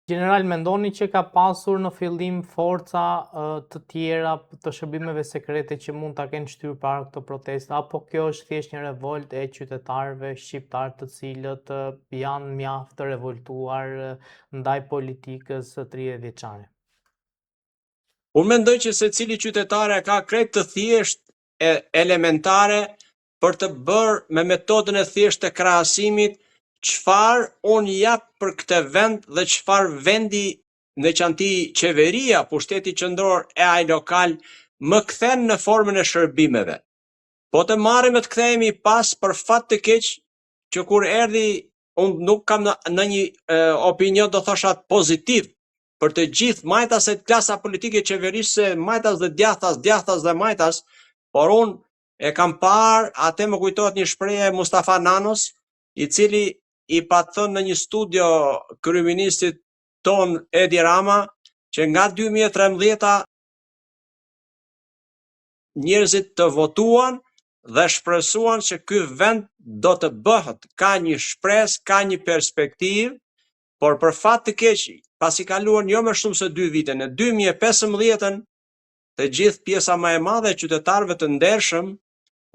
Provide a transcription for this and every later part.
General, mendoni që ka pasur në fillim forca të tjera të shërbimeve sekrete që mund ta kenë shtyrë para këtë protestë, apo kjo është thjesht një revoltë e qytetarëve shqiptar të cilët janë mjaft të revoltuar ndaj politikës 30 vjeçare? Unë mendoj që secili qytetar ka krejt të thjesht e elementare për të bërë me metodën e thjesht të krahasimit çfarë unë jap për këtë vend dhe çfarë vendi në veçanti qeveria, pushteti qendror e ai lokal më kthen në formën e shërbimeve. Po të marrim të kthehemi pas për fat të keq që kur erdhi, unë nuk kam në një opinion do thosha pozitiv për të gjithë majtas e klasa politike qeverisë, majtas dhe djathtas, djathtas dhe majtas, por unë e kam parë, atë më kujtohet një shprehje e Mustafa Nanos, i cili i pa thënë në një studio kryeministit ton Edi Rama, që nga 2013 njerëzit të votuan dhe shpresuan që ky vend do të bëhet, ka një shpresë, ka një perspektivë, por për fat të keq, pasi kaluan jo më shumë se 2 vite, në 2015-ën, të gjithë pjesa më e madhe e qytetarëve të ndershëm,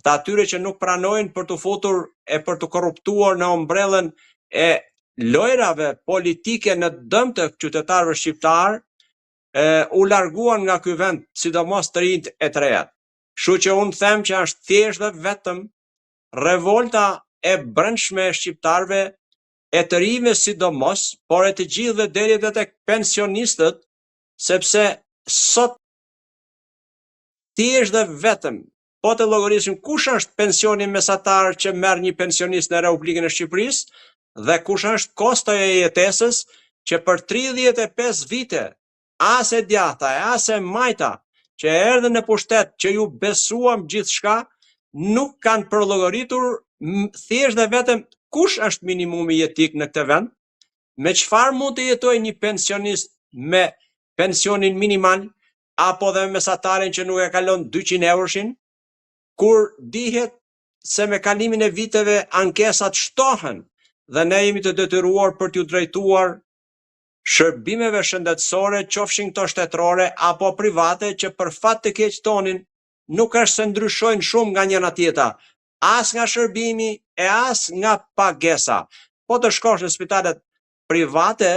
të atyre që nuk pranojnë për të futur e për të korruptuar në ombrellën e lojrave politike në dëm të qytetarëve shqiptar, u larguan nga ky vend, sidomos të rinjt e të reja. Kështu që unë them që është thjesht dhe vetëm revolta e brendshme e shqiptarëve, e të rinjve sidomos, por e të gjithëve deri edhe tek pensionistët, sepse sot thjesht dhe vetëm po të llogarisim kush është pensioni mesatar që merr një pensionist në Republikën e Shqipërisë dhe kush është kosto e jetesës që për 35 vite as e djatha, as e majta që erdhën në pushtet që ju besuam gjithçka, nuk kanë përllogaritur thjesht dhe vetëm kush është minimumi jetik në këtë vend, me çfarë mund të jetojë një pensionist me pensionin minimal apo dhe mesatarin që nuk e kalon 200 euroshin, kur dihet se me kalimin e viteve ankesat shtohen dhe ne jemi të detyruar për t'ju drejtuar shërbimeve shëndetësore, qofshin këto shtetërore apo private, që për fat të keq tonin nuk është se ndryshojnë shumë nga njëra tjetra, as nga shërbimi e as nga pagesa. Po të shkosh në spitalet private,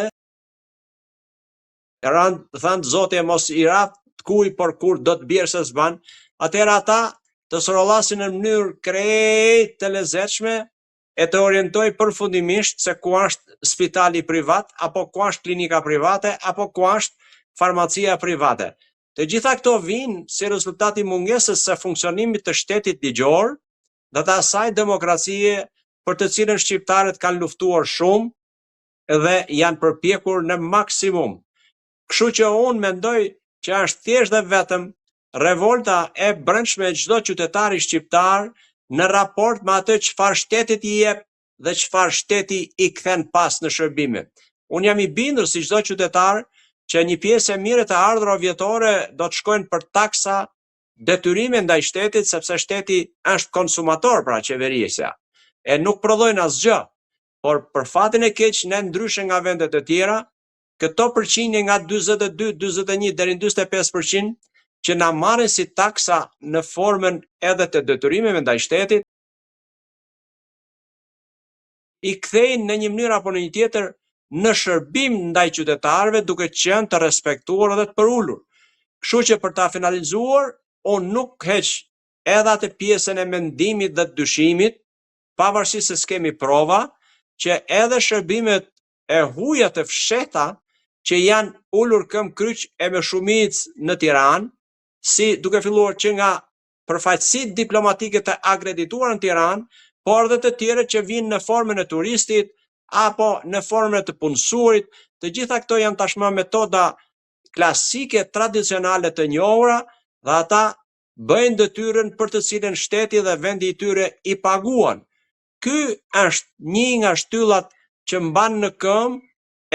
thënë Zoti e mos i raf kuj por kur do të bjerë se s'ban, atëherë ata të srollasin në mënyrë krejt të lezetshme e të orientoj përfundimisht se ku është spitali privat, apo ku është klinika private, apo ku është farmacia private. Të gjitha këto vinë si rezultati mungesës së funksionimit të shtetit ligjor dhe të asaj demokracie për të cilën shqiptarët kanë luftuar shumë dhe janë përpjekur në maksimum. Kështu që unë mendoj që është thjesht dhe vetëm revolta e brendshme e çdo qytetari shqiptar në raport me atë çfarë shtetit i jep dhe çfarë shteti i kthen pas në shërbime. Unë jam i bindur si çdo qytetar që një pjesë e mirë të ardhurave vjetore do të shkojnë për taksa, detyrime ndaj shtetit, sepse shteti është konsumator pra qeverisja, e nuk prodhojnë asgjë, por për fatin e keq ne ndryshe nga vendet e tjera, këto përqindje nga 42, 41 deri në 45% që na marrin si taksa në formën edhe të detyrimeve ndaj shtetit, i kthejnë në një mënyrë apo në një tjetër në shërbim ndaj qytetarëve, duke qenë të respektuar dhe të përulur. Kështu që për ta finalizuar, unë nuk heq edhe atë pjesën e mendimit dhe të dyshimit, pavarësisht se s'kemi prova, që edhe shërbimet e huaja të fshehta që janë ulur këm kryq e me shumicë në Tiranë, si duke filluar që nga përfaqësitë diplomatike të akredituara në Tiranë, por edhe të tjerë që vinë në formën e turistit apo në formën e të punësurit, të gjitha këto janë tashmë metoda klasike tradicionale të njohura dhe ata bëjnë detyrën për të cilën shteti dhe vendi i tyre i paguan. Ky është një nga shtyllat që mban në këmbë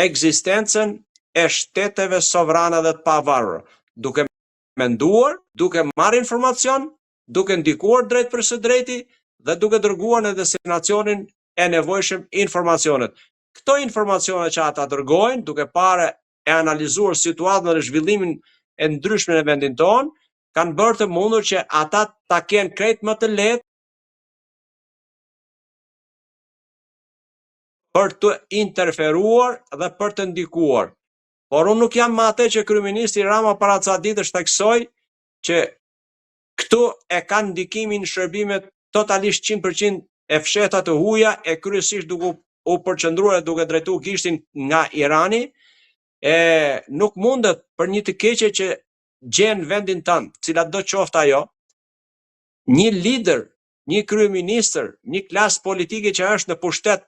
ekzistencën e shteteve sovrane dhe të pavarura, duke menduar, duke marrë informacion, duke ndikuar drejt për së drejti dhe duke dërguar në destinacionin e nevojshëm informacionet. këto informacione që ata dërgojnë, duke parë e analizuar situatën dhe zhvillimin e ndryshme në vendin tonë, kanë bërë të mundur që ata ta kenë krejt më të lehtë për të interferuar dhe për të ndikuar. Por unë nuk jam më atë që kryeministri Rama para ca ditësh theksoi që këtu e kanë ndikimin shërbimet totalisht 100% e fshehta të huaja e kryesisht duke u përqendruar duke drejtuar gishtin nga Irani, nuk mundet për një të keqe që gjen vendin tënd, cilat do qoftë ajo, një lider, një kryeministër, një klasë politike që është në pushtet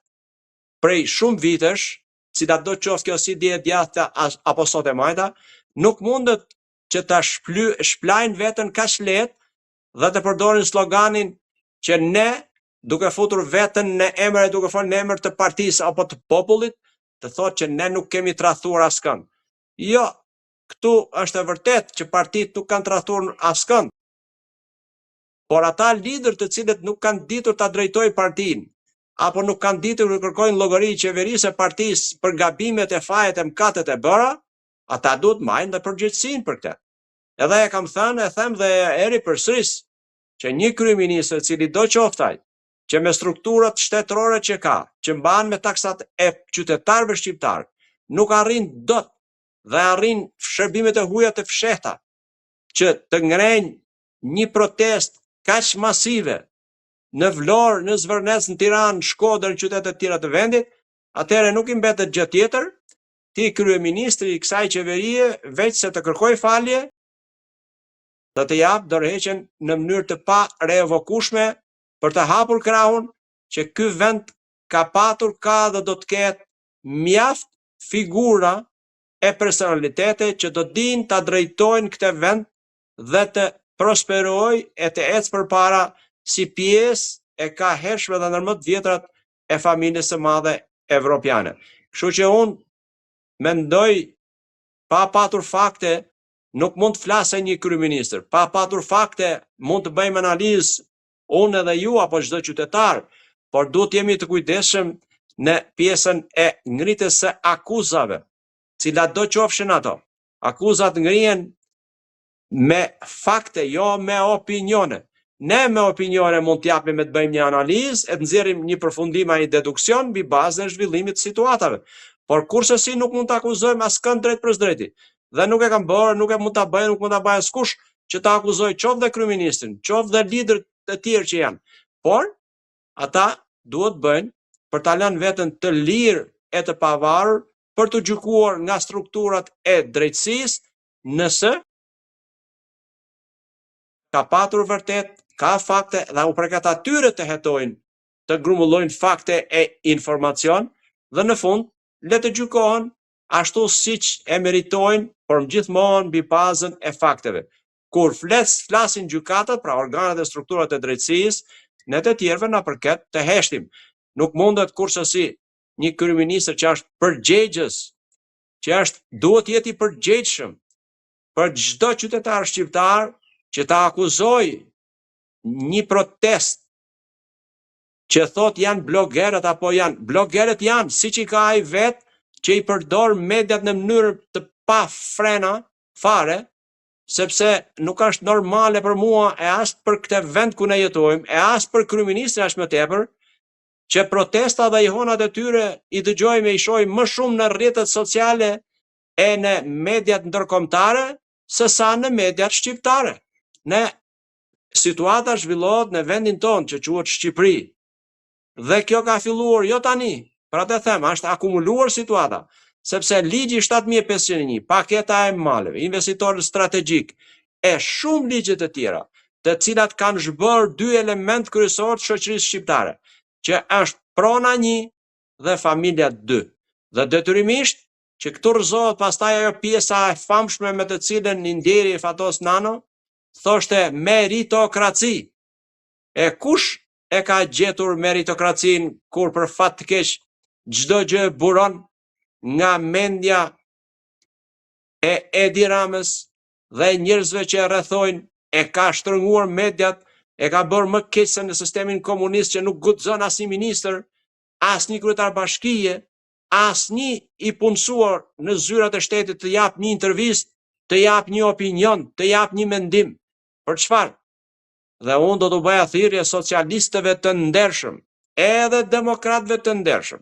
prej shumë vitesh, cilat do qoftë kjo si dje djathta apo sot e majta, nuk mundet që ta shplajnë veten kaq lehtë dhe të përdorin sloganin që ne, duke futur veten në emër e duke folur në emër të partisë apo të popullit, të thotë që ne nuk kemi tradhtuar askënd. Jo, këtu është e vërtet që partitë nuk kanë tradhtuar askënd. Por ata lider të cilët nuk kanë ditur ta drejtojnë partinë, apo nuk kanë ditur të kërkojnë llogari qeverisë së partisë për gabimet e fajet e mëkatet e bëra, ata duhet marrin dhe përgjegjësinë për këtë. Edhe e kam thënë, e them dhe eri përsëris, që një kryeministër i cili do qoftë ai, që me strukturat shtetërore që ka, që mbahen me taksat e qytetarëve shqiptar, nuk arrin dot dhe arrin shërbimet e huaja të fshehta që të ngrejnë një protestë kaq masive në Vlorë, në Zvërnec, në Tiranë, Shkodër, qytete të tjera të vendit, atëherë nuk i mbetet gjë tjetër, ti kryeministri i kësaj qeverie veç se të kërkoj falje dhe të jap dorëheqjen në mënyrë të pa revokueshme për të hapur krahun që ky vend ka patur, ka dhe do të ketë mjaft figura e personalitete që do dinë ta drejtojnë këtë vend dhe të prosperojë e të ecë përpara si pjesë e ka hershme dhe ndër më të vjetrat e familjes së madhe evropiane. Kështu që unë mendoj, pa patur fakte, nuk mund të flasë një kryeministër. Pa patur fakte, mund të bëjmë analizë unë edhe ju apo çdo qytetar, por duhet jemi të kujdesshëm në pjesën e ngritjes së akuzave, cilat do qofshin ato. Akuzat ngrihen me fakte, jo me opinione. Ne me opinione mund t'japim e të bëjmë një analizë, e të nxjerrim një përfundim ai deduksion mbi bazën e zhvillimit të situatave. Por kurse si nuk mund të akuzojmë askënd drejt për drejti. Dhe nuk e kam bërë, nuk e mund ta bëjë, nuk mund ta bëjë askush që ta akuzojë qoftë dhe kryeministrin, qoftë dhe liderët të tjerë që janë. Por ata duhet bëjnë për ta lënë veten të lirë e të pavarur për të gjykuar nga strukturat e drejtësisë nëse ka patur vërtet, ka fakte dhe u përket atyre të hetojnë, të grumullojnë fakte e informacion dhe në fund le të gjykohen ashtu siç e meritojnë, por gjithmonë mbi bazën e fakteve. Kur flasin gjykatat, pra organet e strukturat e drejtësisë, ne të tjerëve na përket të heshtim. Nuk mundet kurse si një kryeministër që është përgjegjës, që duhet jeti përgjegjshëm për çdo qytetar shqiptar që ta akuzoj një protest që thot janë blogerët apo blogerët janë siç i ka ai vetë që i përdor mediat në mënyrë të pa frena fare, sepse nuk është normale për mua e as për këtë vend ku ne jetojmë, e as për kryeministrin as më tepër, që protesta dhe ihonat e tyre i dëgjojmë e i shohim më shumë në rrjetet sociale e në mediat ndërkombëtare se sa në mediat shqiptare. Ne situata zhvillohet në vendin tonë që quhet Shqipëri. Dhe kjo ka filluar jo tani, pra të them, është akumuluar situata, sepse ligji 7501, paketa e maleve, investitorët strategjik, e shumë ligje të tjera, të cilat kanë zhbërë dy element kryesor të shoqërisë shqiptare, që është prona 1 dhe familja 2. Dhe detyrimisht që këtu rrëzohet pastaj ajo pjesa e famshme me të cilën i ndjeri Fatos Nano, thoshte meritokraci. E kush e ka gjetur meritokracinë kur për fat të keq çdo gjë buron nga mendja e Edi Ramës dhe njerëzve që e rrethojnë, e ka shtrënguar mediat, e ka bërë më keq se në sistemin komunist që nuk guxon asnjë ministër, asnjë kryetar bashkie, asnjë i punësuar në zyrat e shtetit të jap një intervistë, të jap një opinion, të jap një mendim. Për çfarë? Dhe unë do të bëja thirrje socialistëve të ndershëm, edhe demokratëve të ndershëm.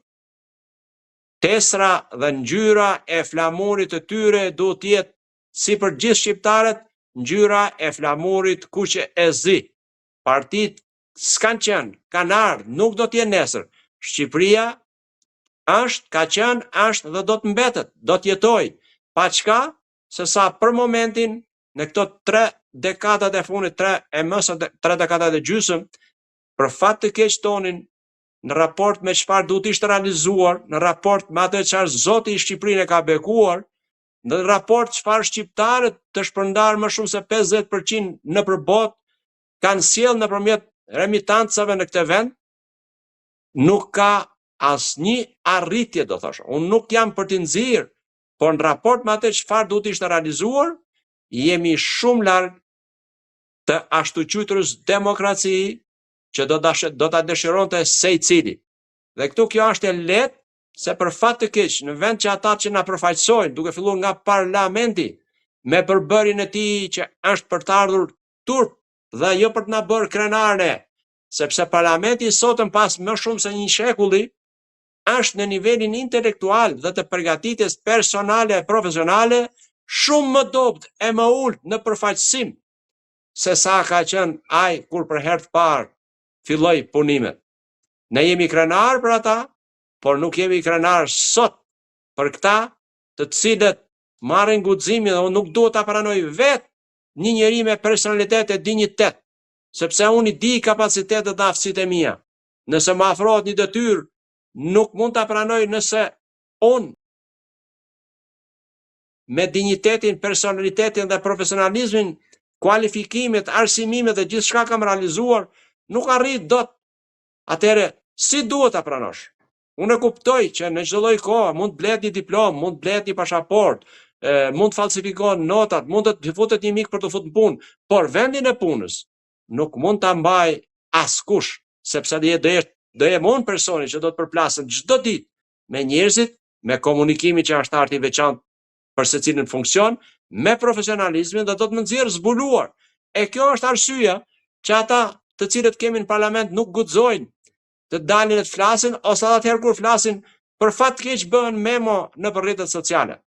Tesra dhe ngjyra e flamurit të tyre duhet të jetë, si për gjithë shqiptarët, ngjyra e flamurit kuqe e zi. Partitë s'kan qenë, kanë ardhur, nuk do të jenë nesër. Shqipëria është, ka qenë, është dhe do të mbetet, do të jetoj. Pa çka, se sa për momentin, në këto 3 dekadat e fundit, 3 dekadat e gjysmë, për fat të keq tonin, në raport me çfarë duhet ishte realizuar, në raport me atë çfarë Zoti i Shqipërinë ka bekuar, në raport çfarë shqiptarët të shpërndar më shumë se 50% nëpër botë kanë sjell nëpërmjet remitancave në këtë vend, nuk ka asnjë arritje, do thosh. Unë nuk jam për t'i nxirr, por në raport me atë çfarë duhet ishte realizuar, jemi shumë larg të ashtu quajturës demokraci që do ta dëshironte secili. Dhe këtu kjo është e lehtë, se për fat të keq, në vend që ata që na përfaqësojnë, duke filluar nga parlamenti, me përbërjen e tij që është për të ardhur turp dhe jo për të na bërë krenarë, sepse parlamenti sotëm pas më shumë se 1 shekulli është në nivelin intelektual dhe të përgatitjes personale e profesionale shumë më dobët e më ulët në përfaqësim se sa ka qenë ai kur për herë të parë filloi punimet. Ne jemi krenar për ata, por nuk jemi krenar sot për këta të cilët marrin guximin, dhe unë nuk duhet ta pranoj vetë një njeri me personalitet e dinjitet, sepse unë i di kapacitetet dhe aftësitë e mia. Nëse më afrohet një detyrë, nuk mund ta pranoj nëse unë me dinjitetin, personalitetin dhe profesionalizmin, kualifikimet, arsimimet dhe gjithçka kam realizuar, nuk arrit dot. Atëre, si duhet ta pranosh? Unë e kuptoj që në çdo lloj kohë mund të blet një diplomë, mund të blet një pasaportë, mund të falsifikohen notat, mund të futet një mik për të futur në punë, por vendin e punës nuk mund ta mbaj askush, sepse do jem unë personi që do të përplasem çdo ditë me njerëzit, me komunikimin që është arti i veçantë për secilin funksion, me profesionalizmin, dhe do të më nxjerr zbuluar. E kjo është arsyeja që ata të cilët kemi në parlament nuk guxojnë të dalin të flasin, ose atëherë kur flasin, për fat të keq bëhen memo në rrjetet sociale.